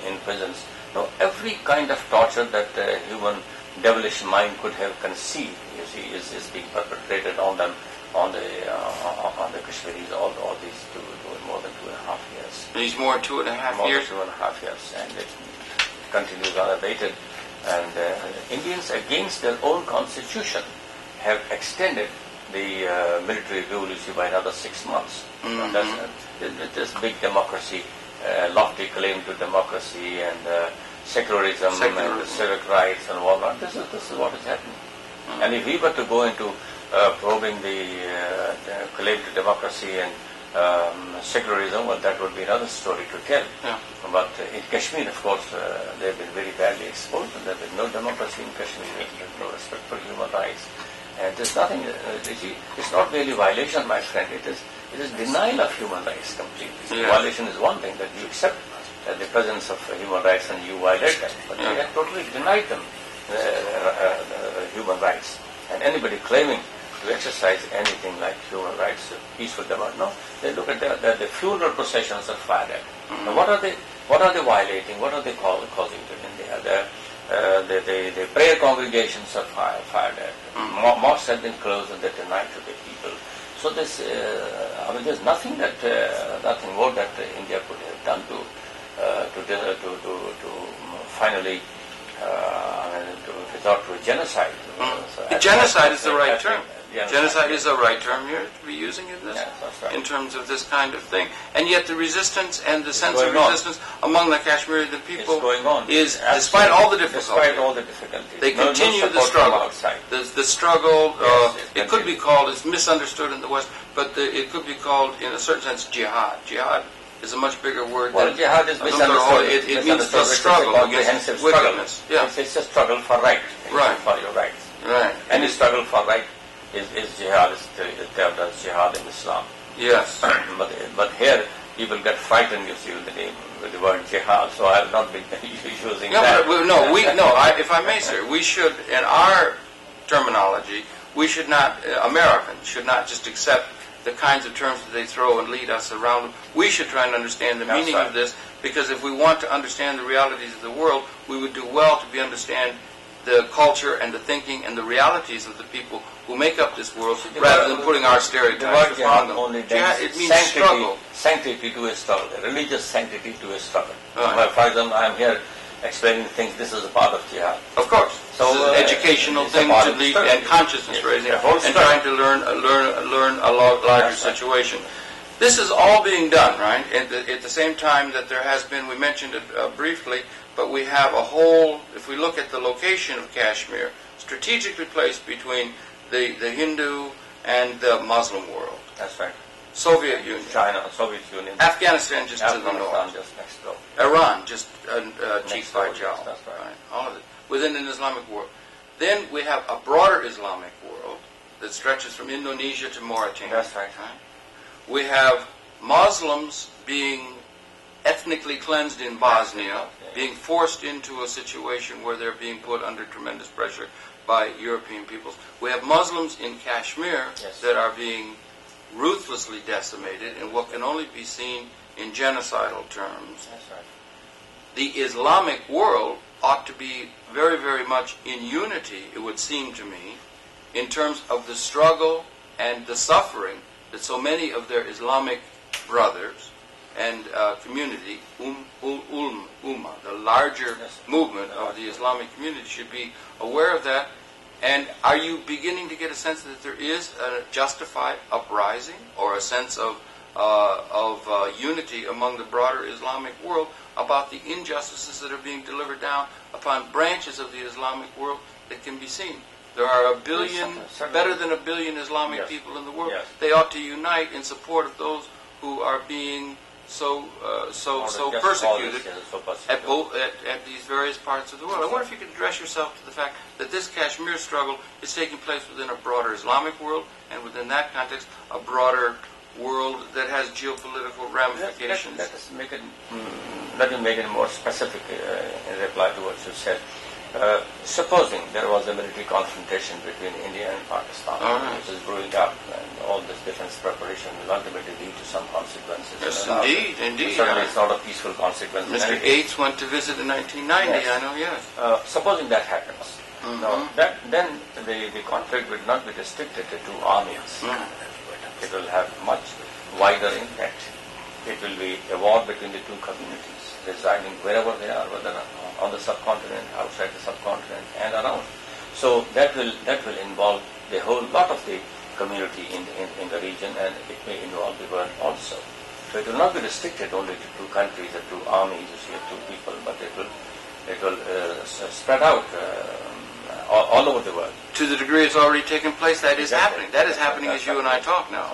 in prisons. Now, every kind of torture that human devilish mind could have conceived, you see, is being perpetrated on them, on the Kashmiris, all these more than 2.5 years. These more 2.5 years? More than 2.5 years, and it continues unabated. And Indians, against their own constitution, have extended the military rule, you see, by another 6 months. This big democracy, lofty claim to democracy and secularism and civic rights and all that. This is what is happening. And if we were to go into probing the claim to democracy and secularism, well, that would be another story to tell. Yeah. But in Kashmir, of course, they've been very badly exposed, and there's been no democracy in Kashmir, there's no respect for human rights. And there's nothing, it's not really violation, my friend, it is denial of human rights completely. Yeah. Violation is one thing, that you accept the presence of human rights and you violate them, but you have totally denied them human rights. And anybody claiming to exercise anything like human rights, peaceful demand, no, they look at the funeral processions are fired at. Now what are they violating? What are they causing to India? The prayer congregations are fired at. Mosques have been closed and they're denied to the people. So this, there's nothing more that India could have done to finally to resort to a genocide. So genocide is the right term. Genocide. Genocide is the right term here to be using in this, Yes, that's right. in terms of this kind of thing. And yet the resistance and the sense of going on. resistance among the Kashmiri people It's going on. is, Absolutely. despite all the difficulties, Despite all the difficulties. they No continue the support from struggle. outside. The struggle, Yes, it could be called, it's misunderstood in the West, but it could be called, in a certain sense, jihad. Jihad is a much bigger word Well, than jihad is misunderstood. It means the struggle against wickedness. Yeah. It's a struggle for right. Right. For your rights. Right. Any struggle for right is jihad, is termed as jihad in Islam. Yes. But here people get frightened, you see, with the word jihad. So I have not been using that. If I may, sir, we should, in our terminology, we should not, Americans should not just accept the kinds of terms that they throw and lead us around. We should try and understand the meaning of this, because if we want to understand the realities of the world, we would do well to understand the culture and the thinking and the realities of the people who make up this world, rather than putting our stereotypes the word upon jihad them. only Jihad, means it means struggle. sanctity to a struggle, religious sanctity to a struggle. Right. Well, for example, I am here explaining things, this is a part of jihad. Of course. So, This is an educational it's a thing part to of lead struggle. and consciousness Yes. raising The whole and struggle. trying to learn a larger That's right. situation. This is all being done, right? At the same time that there has been, we mentioned it briefly, but we have a whole, if we look at the location of Kashmir, strategically placed between the Hindu and the Muslim world. That's right. Soviet Union. China, Soviet Union. Afghanistan just to the Afghanistan north. just next door. Iran, just chiefed by door, Jal. yes, that's right. All of it. Within an Islamic world. Then we have a broader Islamic world that stretches from Indonesia to Mauritania. That's right. We have Muslims being ethnically cleansed in Bosnia, being forced into a situation where they're being put under tremendous pressure by European peoples. We have Muslims in Kashmir Yes. that are being ruthlessly decimated in what can only be seen in genocidal terms. That's right. The Islamic world ought to be very, very much in unity, it would seem to me, in terms of the struggle and the suffering that so many of their Islamic brothers and community, Ummah, the larger movement of the Islamic community, should be aware of that. And are you beginning to get a sense that there is a justified uprising or a sense of unity among the broader Islamic world about the injustices that are being delivered down upon branches of the Islamic world that can be seen? There are a billion, better than a billion Islamic Yes. people in the world. Yes. They ought to unite in support of those who are being so persecuted at these various parts of the world. I wonder if you could address yourself to the fact that this Kashmir struggle is taking place within a broader Islamic world, and within that context, a broader world that has geopolitical ramifications. Let me make it more specific in reply to what you said. Supposing there was a military confrontation between India and Pakistan, which is brewing up, and all this defense preparation will ultimately lead to some consequences. Yes, indeed. Certainly it's not a peaceful consequence. Mr. Gates went to visit in 1990, Yes. I know, yes. Supposing that happens, now, then the conflict will not be restricted to two armies. It will have much wider impact. It will be a war between the two communities, residing wherever they are, whether on the subcontinent, outside the subcontinent, and around. So that will involve the whole lot of the community in the region, and it may involve the world also. So it will not be restricted only to two countries or two armies or two people, but it will spread out all over the world. To the degree it's already taken place, that is happening. That is happening as you and I talk now.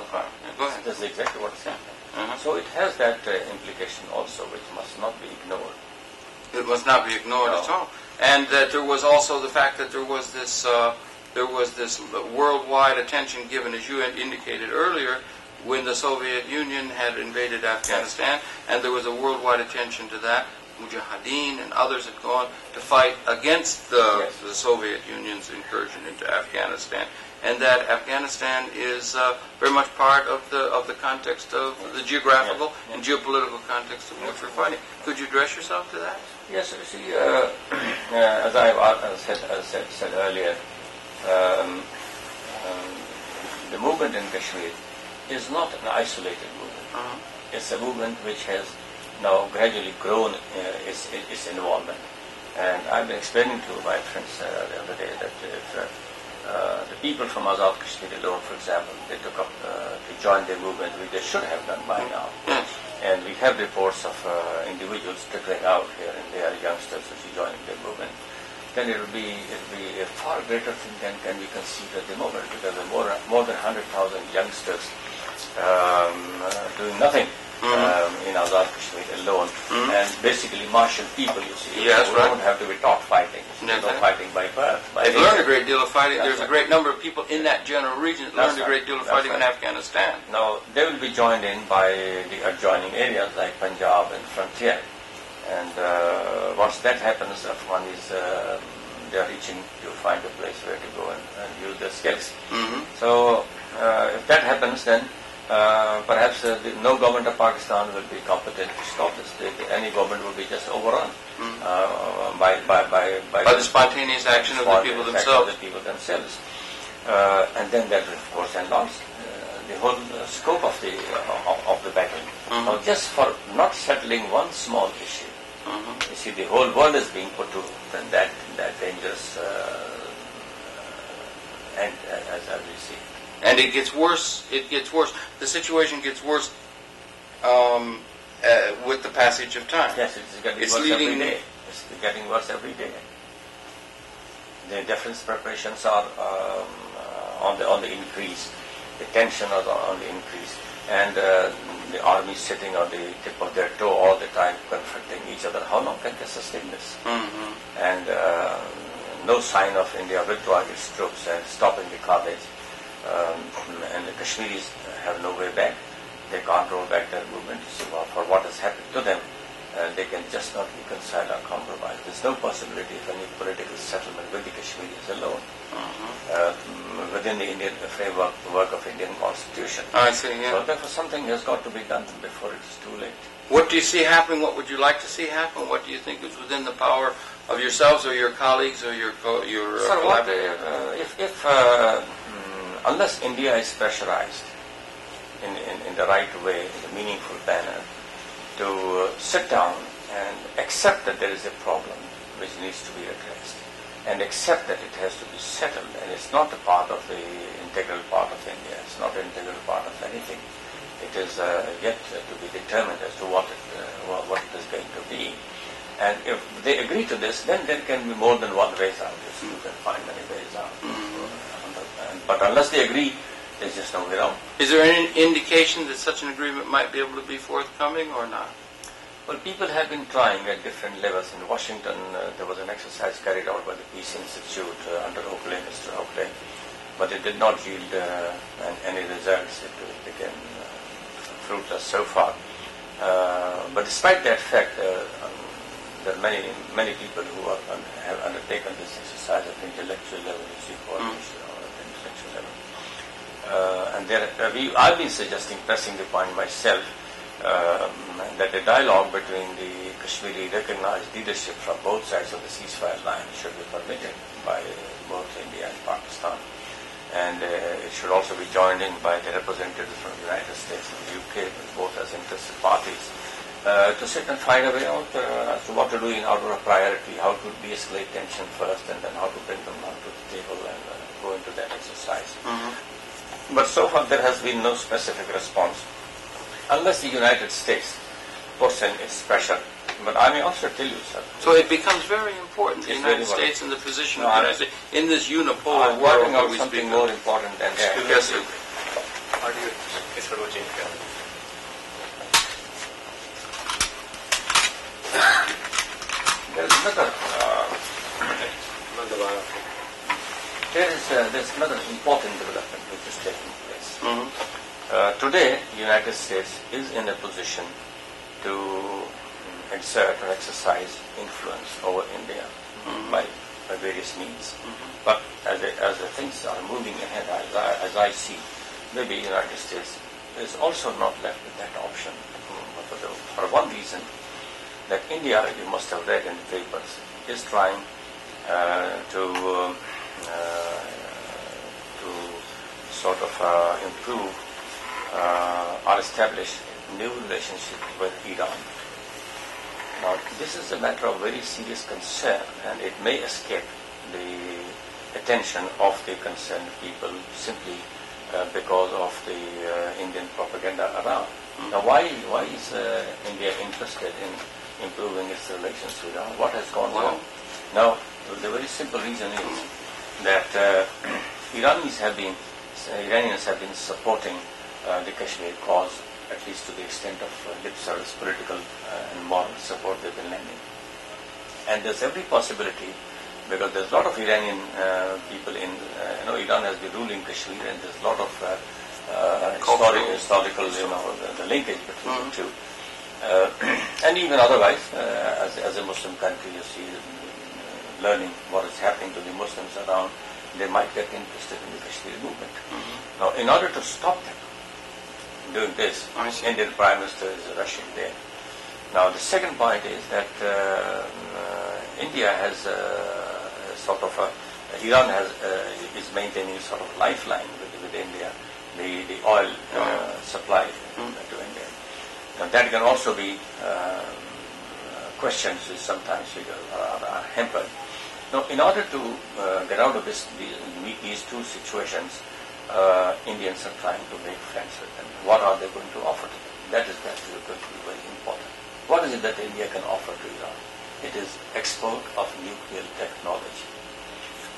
Go ahead. That's exactly what is happening. So it has that implication also, which must not be ignored. It must not be ignored at all. And that there was also the fact that there was this worldwide attention given, as you had indicated earlier, when the Soviet Union had invaded Afghanistan, and there was a worldwide attention to that. Mujahideen and others had gone to fight against the Soviet Union's incursion into Afghanistan, and that Afghanistan is very much part of the context of the geographical and geopolitical context of which we're fighting. Could you address yourself to that? Yes, you see, as I said earlier, the movement in Kashmir is not an isolated movement. It's a movement which has now gradually grown its involvement. And I've been explaining to my friends the other day that if the people from Azad Kashmir alone, for example, they took up to join the movement, which they should have done by now. And we have reports of individuals trickling out here and there, youngsters who are joining the movement. Then it will be a far greater thing than can be conceived at the moment, because there are more than 100,000 youngsters doing nothing in Azad Kashmir alone, and basically martial people, you see, who don't have to be taught fighting. They're fighting by birth. They've learned a great deal of fighting. There's a great number of people in that general region that learned a great deal of fighting in Afghanistan. Now, they will be joined in by the adjoining areas like Punjab and frontier. And once that happens, one is they are reaching to find a place where to go and use their skills. So if that happens, then perhaps no government of Pakistan will be competent to stop this. Any government will be just overrun by the spontaneous action of the people themselves. And then that will, of course, enlarge the whole scope of the battle. Now, just for not settling one small issue, you see, the whole world is being put to that dangerous end, as we see. And it gets worse. It gets worse. The situation gets worse with the passage of time. Yes, it's getting worse every day. It's getting worse every day. The defense preparations are on the increase. The tension is on the increase, and the army sitting on the tip of their toe all the time, confronting each other. How long can they sustain this? And no sign of India withdrawing its troops and stopping the carnage. And the Kashmiris have no way back. They can't roll back their movement. So for what has happened to them, they can just not reconcile or compromise. There's no possibility of any political settlement with the Kashmiris alone within the Indian framework of Indian Constitution. I see, yeah. So therefore something has got to be done before it's too late. What do you see happening? What would you like to see happen? What do you think is within the power of yourselves or your colleagues or your collaborators? Unless India is pressurized in the right way, in a meaningful manner, to sit down and accept that there is a problem which needs to be addressed, and accept that it has to be settled, and it's not a part of the integral part of India, it's not an integral part of anything. It is yet to be determined as to what it is going to be. And if they agree to this, then there can be more than one ways out. You can find many ways out. But unless they agree, there's just no way out. Is there any indication that such an agreement might be able to be forthcoming or not? Well, people have been trying at different levels. In Washington, there was an exercise carried out by the Peace Institute under Mr. Oakley, but it did not yield any results. It became fruitless so far. But despite that fact, there are many people who have undertaken this exercise at the intellectual level, intellectual level. And I've been suggesting, pressing the point myself, that a dialogue between the Kashmiri recognized leadership from both sides of the ceasefire line should be permitted by both India and Pakistan. And it should also be joined in by the representatives from the United States and the UK, both as interested parties, to sit and find a way out as to what to do in order of priority, how to de-escalate tension first, and then how to bring them onto the table and go into that exercise. But so far there has been no specific response, unless the United States puts in its pressure But I may also tell you, sir. So it becomes very important, the United States and the position of the United States in this unipolar world that we something speak more of. important than that. Yes, sir. There is another, there's another important development which is taking place. Today, the United States is in a position to exert or exercise influence over India by various means. But as the things are moving ahead, as I see, maybe the United States is also not left with that option for one reason, that India, you must have read in the papers, is trying to sort of improve or establish new relationship with Iran. Now, this is a matter of very serious concern, and it may escape the attention of the concerned people simply because of the Indian propaganda around. Now, why is India interested in improving its relations with Iran? What has gone wrong? Now, the very simple reason is that Iranians have been supporting the Kashmir cause, at least to the extent of lip service, political and moral support they've been lending. And there's every possibility, because there's a lot of Iranian people in, Iran has been ruling Kashmir, and there's a lot of historical, the linkage between the two. And even otherwise, as a Muslim country, you see, learning what is happening to the Muslims around, they might get interested in the Kashmir movement. Now, in order to stop them doing this, Indian Prime Minister is rushing there. Now, the second point is that India has Iran is maintaining a sort of lifeline with India, the oil supply to India. Now, that can also be questions which sometimes are hampered. Now, in order to get out of these two situations, Indians are trying to make friends with them. What are they going to offer to them? That is going to be very important. What is it that India can offer to Iran? It is export of nuclear technology.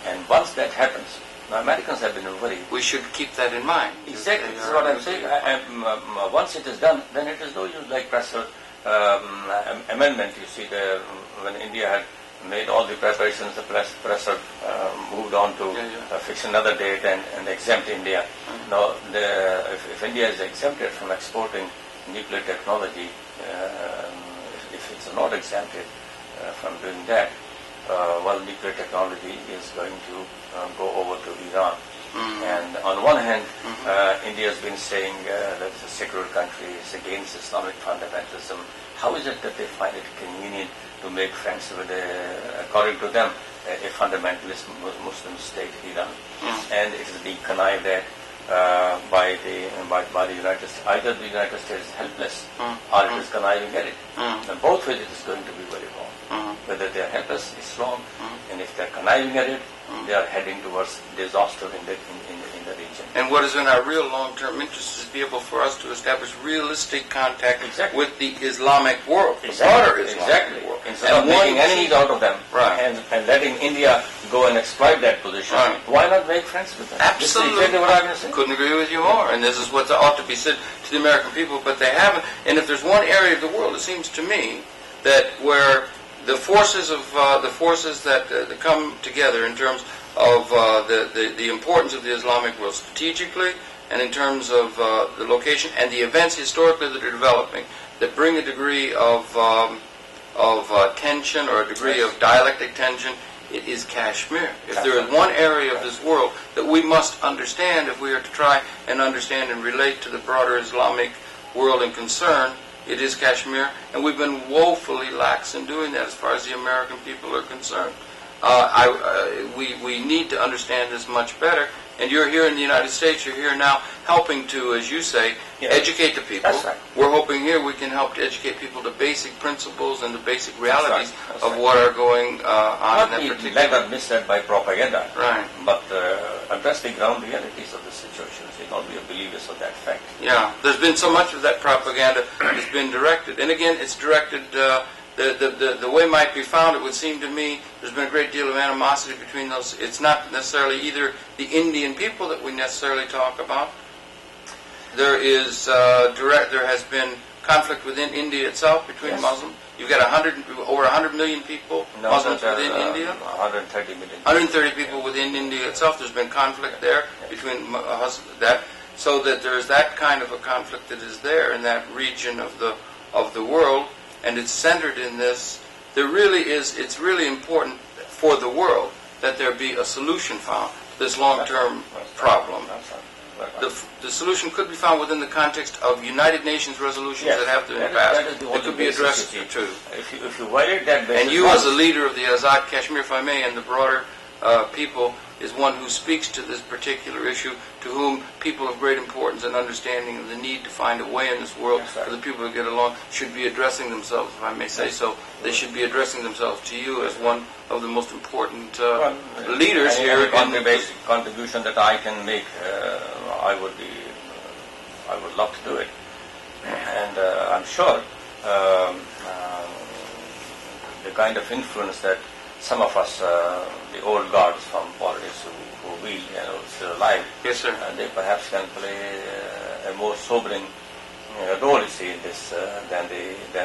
And once that happens, now Americans have been worried. We should keep that in mind. Exactly, this is what I'm saying. Once it is done, then it is no use like Presser amendment. You see, when India had made all the preparations, the Presser moved on to fix another date and exempt India. Now, if India is exempted from exporting nuclear technology, if it's not exempted from doing that, nuclear technology is going to go over to Iran. And on one hand, India has been saying that it's a secular country, it's against Islamic fundamentalism. How is it that they find it convenient to make friends with, according to them, a fundamentalist Muslim state, Iran? And it is being connived at by the United States. Either the United States is helpless or it is conniving at it. And both ways it is going to be very wrong. Whether they are helpless is wrong, and if they are conniving at it, they are heading towards disaster in the region. And what is in our real long-term interest is to be able for us to establish realistic contact with the Islamic world, the broader Islamic world. Instead of making enemies out of them and letting India go and exploit that position, why not make friends with them? Absolutely. This is exactly what I'm going to say. Couldn't agree with you more. And this is what ought to be said to the American people, but they haven't. And if there's one area of the world, it seems to me, that where the forces that come together in terms of the importance of the Islamic world strategically, and in terms of the location and the events historically that are developing, that bring a degree of tension or a degree of dialectic tension, it is Kashmir. If there is one area of this world that we must understand if we are to try and understand and relate to the broader Islamic world and concern, it is Kashmir, and we've been woefully lax in doing that as far as the American people are concerned. We need to understand this much better, and you're here in the United States, you're here now helping to, as you say, educate the people. That's right. We're hoping here we can help to educate people the basic principles and the basic realities of what are going on in that particular... Not be led or misled by propaganda, right, but address the ground realities of the situation. So you don't be oblivious of that fact. Yeah, there's been so much of that propaganda that's been directed. And again, it's directed the way might be found, it would seem to me, there's been a great deal of animosity between those. It's not necessarily either the Indian people that we necessarily talk about. There is there has been conflict within India itself between Muslims. You've got over 100 million people, Muslims within India. 130 million. 130 people within India itself. There's been conflict there between that, so that there's that kind of a conflict that is there in that region of the world, and it's centered in this. It's really important for the world that there be a solution found to this long-term problem. The solution could be found within the context of United Nations resolutions that have been passed. It could be addressed too. If you violate that basis, and you, as a leader of the Azad Kashmir, if I may, and the broader people, is one who speaks to this particular issue, to whom people of great importance and understanding of the need to find a way in this world for the people to get along should be addressing themselves, if I may say so. They should be addressing themselves to you as one of the most important leaders here. The basic contribution that I can make, I would love to do it, and I'm sure the kind of influence that some of us, the old guards from politics who we still alive, yes, sir, they perhaps can play a more sobering role, you see, in this than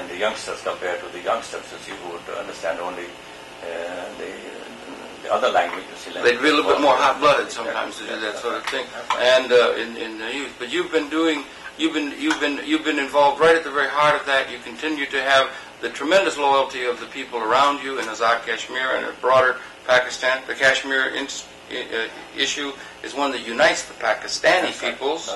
the youngsters compared to the youngsters, you see, who would understand only the other language, you see. They'd be a little bit more hot-blooded sometimes to do that sort of thing. And in the youth, but you've been involved right at the very heart of that. You continue to have the tremendous loyalty of the people around you in Azad Kashmir and in broader Pakistan. The Kashmir issue is one that unites the Pakistani peoples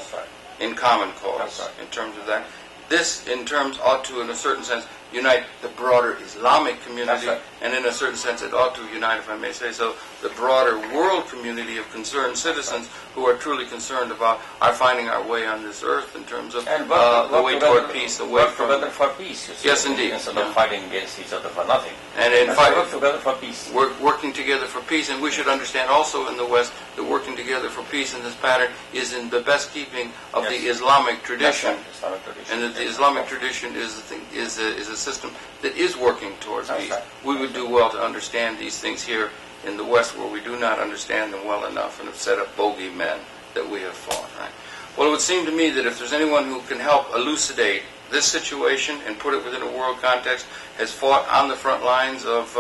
in common cause. In terms of that, this, in terms, ought to, in a certain sense, unite the broader Islamic community, and in a certain sense it ought to unite, if I may say so, the broader world community of concerned citizens who are truly concerned about our finding our way on this earth in terms of the way toward peace, the way from... together for peace, you see. Yes, indeed. Instead of fighting against each other for nothing. And in fact, work together for peace. Working together for peace, and we should understand also in the West that working together for peace in this pattern is in the best keeping of the Islamic tradition, and that the Islamic tradition is a system that is working towards peace. We would do well to understand these things here in the West, where we do not understand them well enough and have set up bogey men that we have fought. Right? Well, it would seem to me that if there's anyone who can help elucidate this situation and put it within a world context, has fought on the front lines of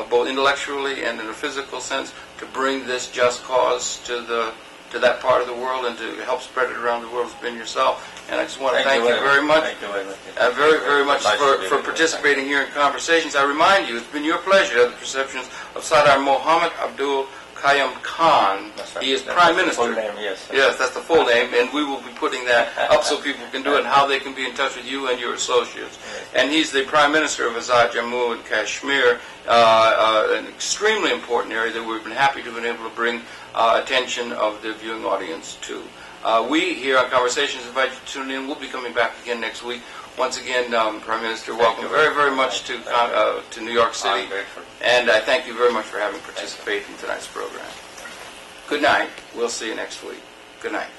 both intellectually and in a physical sense to bring this just cause to that part of the world and to help spread it around the world, has been yourself. And I just want to thank you very much. Thank you very much. Very much for participating here in conversations. I remind you, it's been your pleasure to have the perceptions of Sardar Mohammad Qayyum Khan. He is Prime Minister. Full name, yes. Yes, that's the full name, and we will be putting that up so people can do it and how they can be in touch with you and your associates. And he's the Prime Minister of Azad Jammu and Kashmir, an extremely important area that we've been happy to have been able to bring attention of the viewing audience to. We here on Conversations invite you to tune in. We'll be coming back again next week. Once again, Prime Minister, welcome very, very much to New York City. And I thank you very much for having participated in tonight's program. Good night. We'll see you next week. Good night.